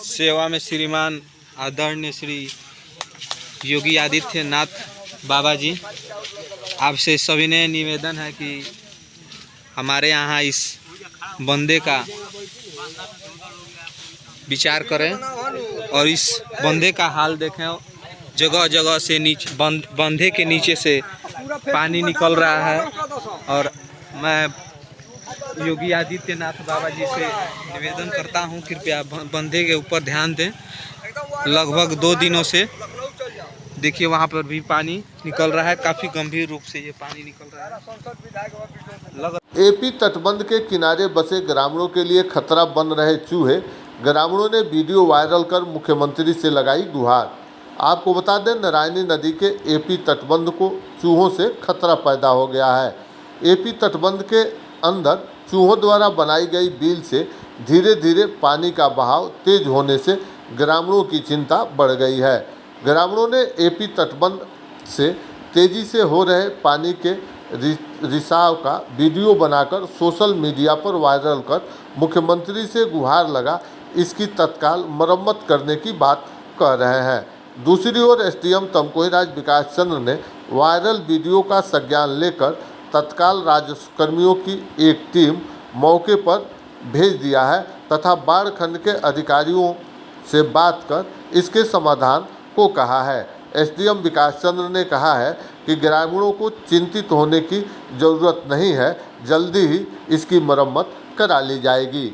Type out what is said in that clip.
सेवा में श्रीमान आदरणीय श्री योगी आदित्यनाथ बाबा जी, आपसे सविनय निवेदन है कि हमारे यहाँ इस बंदे का विचार करें और इस बंदे का हाल देखें। जगह जगह से नीचे बंदे के नीचे से पानी निकल रहा है और मैं योगी आदित्यनाथ बाबा जी से निवेदन करता हूं, कृपया बंदे के ऊपर ध्यान दें। लगभग 2 दिनों से देखिए वहां पर भी पानी निकल रहा है, काफ़ी गंभीर रूप से ये पानी निकल रहा है। एपी तटबंध के किनारे बसे ग्रामीणों के लिए खतरा बन रहे चूहे, ग्रामीणों ने वीडियो वायरल कर मुख्यमंत्री से लगाई गुहार। आपको बता दें, नारायणी नदी के एपी तटबंध को चूहों से खतरा पैदा हो गया है। एपी तटबंध के अंदर चूहों द्वारा बनाई गई बील से धीरे धीरे पानी का बहाव तेज होने से ग्रामीणों की चिंता बढ़ गई है। ग्रामीणों ने एपी तटबंध से तेजी से हो रहे पानी के रिसाव का वीडियो बनाकर सोशल मीडिया पर वायरल कर मुख्यमंत्री से गुहार लगा इसकी तत्काल मरम्मत करने की बात कह रहे हैं। दूसरी ओर एसडीएम तमकोही राज विकास चंद्र ने वायरल वीडियो का संज्ञान लेकर तत्काल राजस्व कर्मियों की एक टीम मौके पर भेज दिया है तथा बाढ़ खंड के अधिकारियों से बात कर इसके समाधान को कहा है। एसडीएम विकास चंद्र ने कहा है कि ग्रामीणों को चिंतित होने की जरूरत नहीं है, जल्दी ही इसकी मरम्मत करा ली जाएगी।